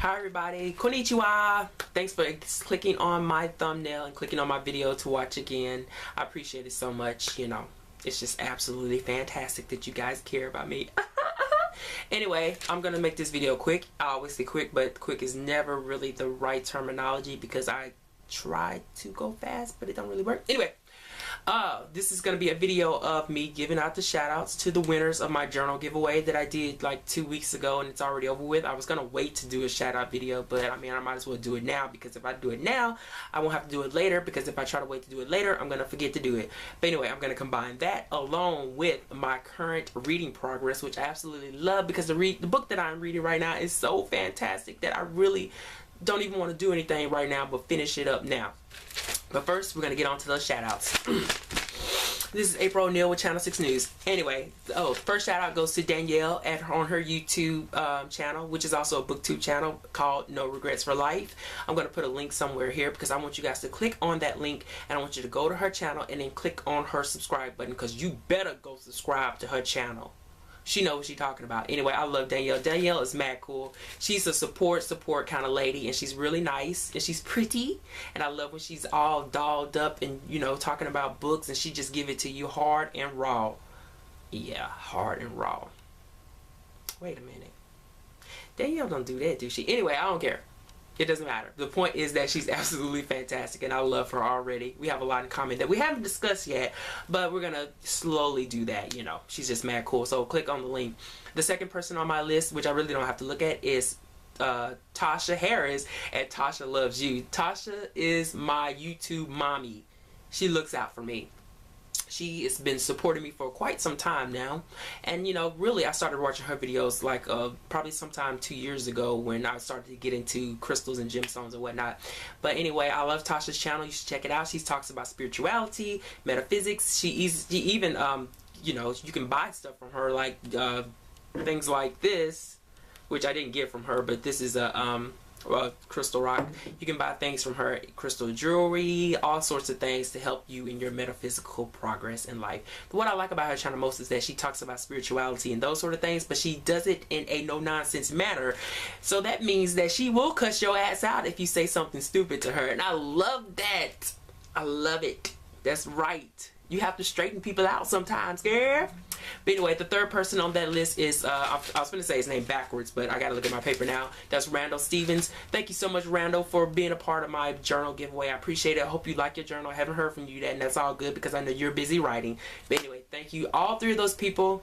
Hi everybody, konnichiwa. Thanks for clicking on my thumbnail and clicking on my video to watch again. I appreciate it so much. You know, it's just absolutely fantastic that you guys care about me. Anyway, I'm gonna make this video quick. I always say quick, but quick is never really the right terminology because I try to go fast but it don't really work. Anyway, this is going to be a video of me giving out the shout outs to the winners of my journal giveaway that I did like 2 weeks ago, and it's already over with. I was going to wait to do a shout out video, but I mean, I might as well do it now, because if I do it now I won't have to do it later, because if I try to wait to do it later I'm going to forget to do it. But anyway, I'm going to combine that along with my current reading progress, which I absolutely love, because the book that I'm reading right now is so fantastic that I really don't even want to do anything right now but finish it up now. But first, we're going to get on to those shout outs. This is April O'Neil with Channel 6 News. Anyway, first shout out goes to Danielle on her YouTube channel, which is also a booktube channel called No Regrets for Life. I'm going to put a link somewhere here because I want you guys to click on that link, and I want you to go to her channel and then click on her subscribe button, because you better go subscribe to her channel. She knows what she's talking about. Anyway, I love Danielle. Danielle is mad cool. She's a support kind of lady, and she's really nice, and she's pretty, and I love when she's all dolled up and, you know, talking about books, and she just give it to you hard and raw. Yeah, hard and raw. Wait a minute. Danielle don't do that, do she? Anyway, I don't care. It doesn't matter. The point is that she's absolutely fantastic, and I love her already. We have a lot in common that we haven't discussed yet, but we're gonna slowly do that. You know, she's just mad cool. So click on the link. The second person on my list, which I really don't have to look at, is Tasha Harris at Tasha Loves You. Tasha is my YouTube mommy. She looks out for me. She has been supporting me for quite some time now, and you know, really I started watching her videos like probably sometime 2 years ago, when I started to get into crystals and gemstones and whatnot. But anyway, I love Tasha's channel. You should check it out. She talks about spirituality, metaphysics. She even you know, you can buy stuff from her, like things like this, which I didn't get from her, but this is a crystal rock. You can buy things from her, crystal jewelry, all sorts of things to help you in your metaphysical progress in life. But what I like about her channel most is that she talks about spirituality and those sort of things, but she does it in a no-nonsense manner. So that means that she will cuss your ass out if you say something stupid to her, and I love that. I love it. That's right. You have to straighten people out sometimes, girl. But anyway, the third person on that list is, I was going to say his name backwards, but I got to look at my paper now. That's Randol Stevens. Thank you so much, Randol, for being a part of my journal giveaway. I appreciate it. I hope you like your journal. I haven't heard from you yet, and that's all good because I know you're busy writing. But anyway, thank you. All three of those people.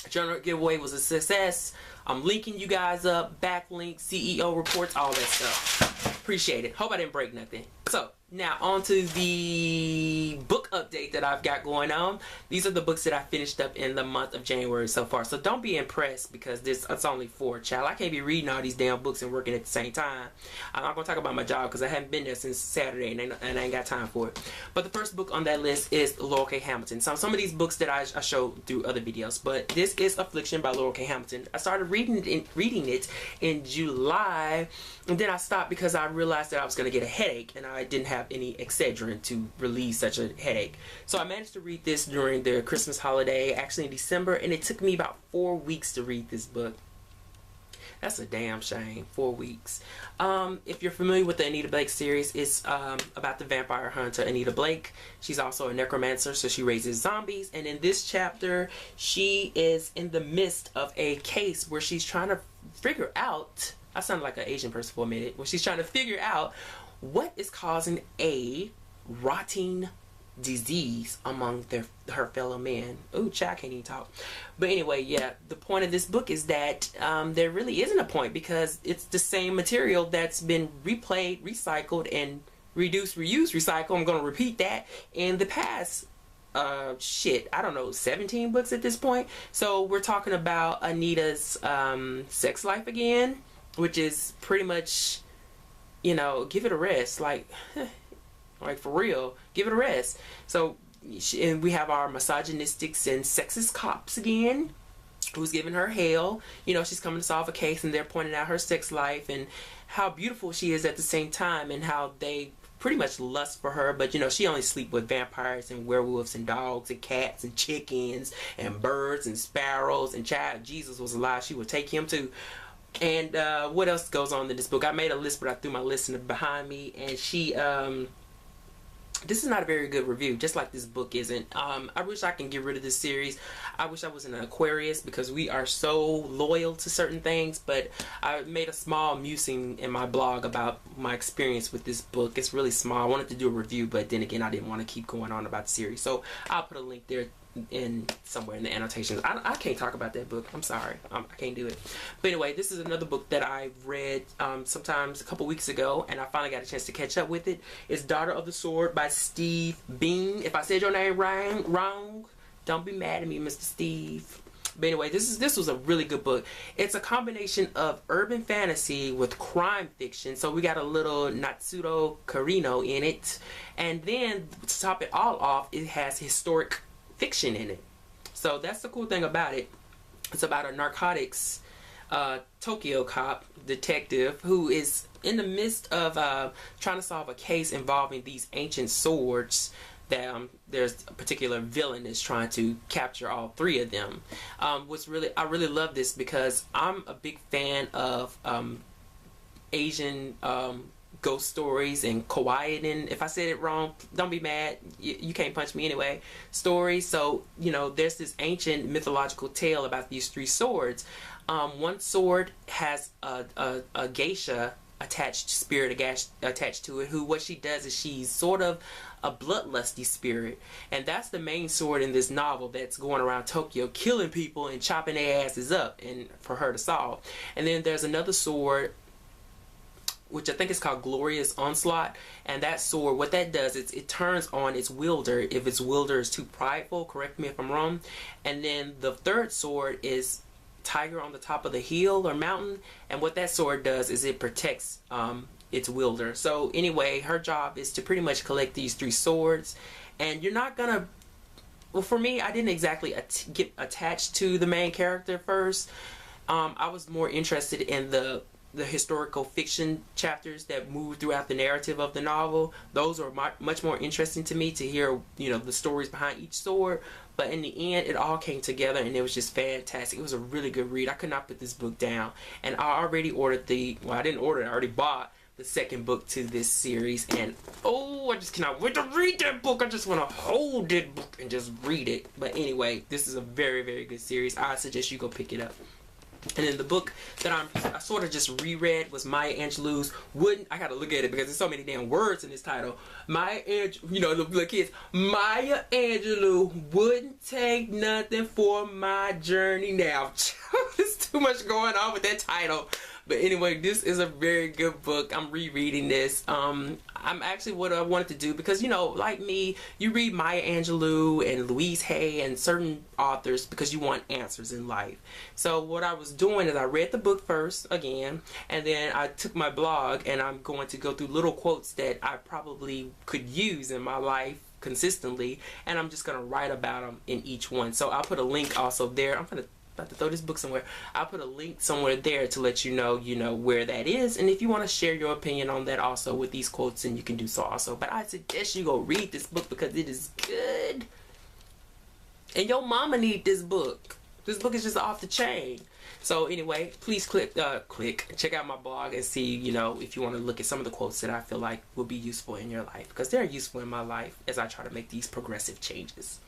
Journal giveaway was a success. I'm linking you guys up, backlink, CEO reports, all that stuff. Appreciate it. Hope I didn't break nothing. So now on to the book update that I've got going on. These are the books that I finished up in the month of January so far. So don't be impressed because it's only 4, child. I can't be reading all these damn books and working at the same time. I'm not going to talk about my job because I haven't been there since Saturday, and I ain't got time for it. But the first book on that list is Laurel K. Hamilton. So some of these books that I showed through other videos, but this is Affliction by Laurel K. Hamilton. I started reading it in July, and then I stopped because I realized that I was going to get a headache, and I didn't have any Excedrin to relieve such a headache. So I managed to read this during the Christmas holiday, actually in December, and it took me about 4 weeks to read this book. That's a damn shame. 4 weeks. If you're familiar with the Anita Blake series, it's about the vampire hunter Anita Blake. She's also a necromancer, so she raises zombies, and in this chapter she is in the midst of a case where she's trying to figure out, I sounded like an Asian person for a minute, where she's trying to figure out what is causing a rotting disease among her fellow men. Ooh, child, I can't even talk. But anyway, yeah, the point of this book is that there really isn't a point, because it's the same material that's been replayed, recycled, and reduced, reused, recycled. I'm going to repeat that in the past. Shit, I don't know, 17 books at this point. So we're talking about Anita's sex life again, which is pretty much, you know, give it a rest, like for real, give it a rest. So, and we have our misogynistics and sexist cops again, who's giving her hell. You know, she's coming to solve a case, and they're pointing out her sex life and how beautiful she is at the same time, and how they pretty much lust for her, but you know, she only sleep with vampires and werewolves and dogs and cats and chickens and birds and sparrows, and child, Jesus was alive, she would take him too. And what else goes on in this book? I made a list, but I threw my listener behind me, and she this is not a very good review, just like this book isn't. I wish I can get rid of this series. I wish I was an Aquarius, because we are so loyal to certain things. But I made a small musing in my blog about my experience with this book. It's really small. I wanted to do a review, but then again, I didn't want to keep going on about the series. So I'll put a link there in somewhere in the annotations. I can't talk about that book. I'm sorry. I can't do it. But anyway, this is another book that I read sometimes a couple weeks ago, and I finally got a chance to catch up with it. It's Daughter of the Sword by Steve Bean. If I said your name wrong, don't be mad at me, Mr. Steve. But anyway, this was a really good book. It's a combination of urban fantasy with crime fiction. So we got a little Natsudo Carino in it. And then to top it all off, it has historic fiction in it. So that's the cool thing about it. It's about a narcotics Tokyo cop detective who is in the midst of trying to solve a case involving these ancient swords that there's a particular villain that's trying to capture all three of them. I really love this because I'm a big fan of Asian ghost stories and kawaii, and if I said it wrong, don't be mad. You can't punch me anyway. Stories. So there's this ancient mythological tale about these three swords. One sword has a geisha spirit attached to it, who what she does is she's sort of a bloodlusty spirit, and that's the main sword in this novel that's going around Tokyo killing people and chopping their asses up, and for her to solve. And then there's another sword which I think is called Glorious Onslaught, and that sword, what that does is it turns on its wielder if its wielder is too prideful. Correct me if I'm wrong. And then the third sword is Tiger on the Top of the Hill or Mountain, and what that sword does is it protects its wielder. So anyway, her job is to pretty much collect these three swords, and you're not gonna, well, for me, I didn't exactly get attached to the main character first. I was more interested in the historical fiction chapters that move throughout the narrative of the novel. Those are much more interesting to me, to hear the stories behind each sword. But in the end, it all came together, and it was just fantastic. It was a really good read. I could not put this book down, and I already ordered I didn't order it, I already bought the second book to this series, and oh, I just cannot wait to read that book. I just want to hold that book and just read it. But anyway, this is a very, very good series. I suggest you go pick it up. And then the book that I sort of just reread was Maya Angelou's I gotta look at it because there's so many damn words in this title. The kids. Maya Angelou wouldn't take nothing for my journey now. There's too much going on with that title. But anyway, this is a very good book. I'm rereading this. I'm actually what I wanted to do because, like me, you read Maya Angelou and Louise Hay and certain authors because you want answers in life. So what I was doing is I read the book first again, and then I took my blog and I'm going to go through little quotes that I probably could use in my life consistently, and I'm just going to write about them in each one. So I'll put a link also there. I'm going to about to throw this book somewhere. I'll put a link somewhere there to let you know where that is, and if you want to share your opinion on that also with these quotes, then you can do so also. But I suggest you go read this book because it is good, and your mama need this book. This book is just off the chain. So anyway, please check out my blog and see if you want to look at some of the quotes that I feel like will be useful in your life, because they're useful in my life as I try to make these progressive changes.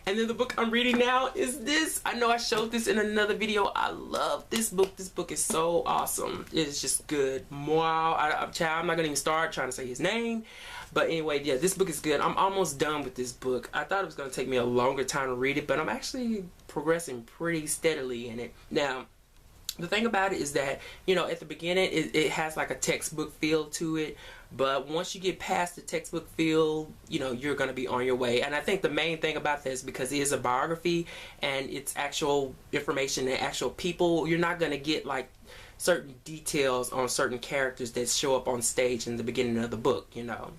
And then the book I'm reading now is this. I know I showed this in another video. I love this book. This book is so awesome. It's just good. Wow. I'm not going to even start trying to say his name. But anyway, yeah, this book is good. I'm almost done with this book. I thought it was going to take me a longer time to read it, but I'm actually progressing pretty steadily in it. Now, the thing about it is that, at the beginning, it has like a textbook feel to it. But once you get past the textbook feel, you're going to be on your way. And I think the main thing about this, because it is a biography and it's actual information and actual people, you're not going to get like certain details on certain characters that show up on stage in the beginning of the book,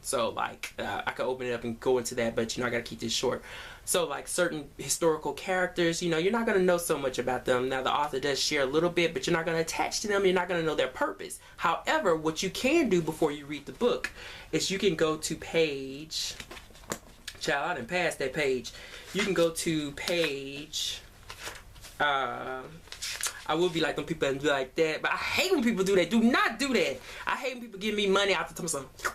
So like, I could open it up and go into that, but I got to keep this short. So like certain historical characters, you're not going to know so much about them. Now the author does share a little bit, but you're not going to attach to them. You're not going to know their purpose. However, what you can do before you read the book is you can go to page, child, I didn't pass that page. You can go to page, I will be like them people and be like that. But I hate when people do that. Do not do that. I hate when people give me money after telling something.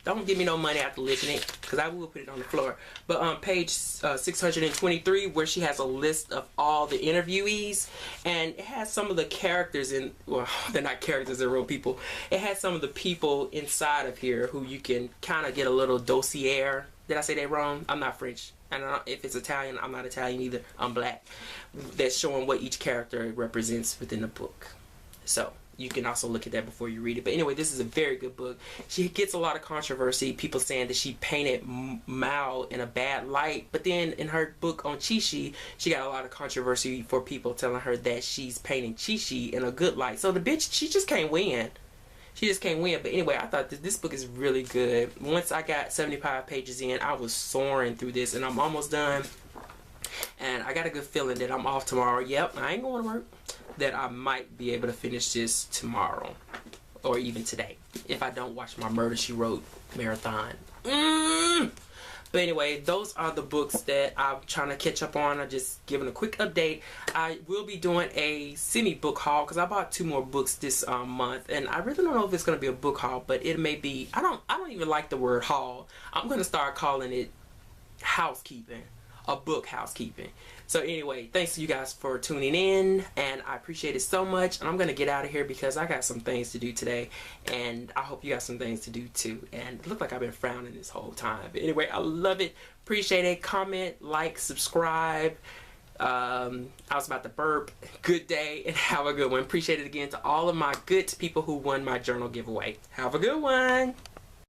Don't give me no money after listening, because I will put it on the floor. But on page 623, where she has a list of all the interviewees, and it has some of the characters in, well, they're not characters, they're real people. It has some of the people inside of here who you can kind of get a little dossier. Did I say that wrong? I'm not French. And if it's Italian, I'm not Italian either. I'm black. That's showing what each character represents within the book. So you can also look at that before you read it. But anyway, this is a very good book. She gets a lot of controversy. People saying that she painted Mao in a bad light. But then in her book on Chi-Chi, she got a lot of controversy for people telling her that she's painting Chi-Chi in a good light. So the bitch, she just can't win. She just can't win. But anyway, I thought that this book is really good. Once I got 75 pages in, I was soaring through this. And I'm almost done. And I got a good feeling that I'm off tomorrow. Yep, I ain't going to work. That I might be able to finish this tomorrow. Or even today. If I don't watch my Murder, She Wrote marathon. But anyway, those are the books that I'm trying to catch up on. I'm just giving a quick update. I will be doing a semi-book haul because I bought 2 more books this month. And I really don't know if it's going to be a book haul, but it may be. I don't even like the word haul. I'm going to start calling it housekeeping. A book housekeeping. So anyway, thanks to you guys for tuning in, and I appreciate it so much. And I'm gonna get out of here because I got some things to do today, and I hope you got some things to do too. And it looked like I've been frowning this whole time. But anyway, I love it. Appreciate it. Comment, like, subscribe. I was about to burp. Good day and have a good one. Appreciate it again to all of my good people who won my journal giveaway. Have a good one.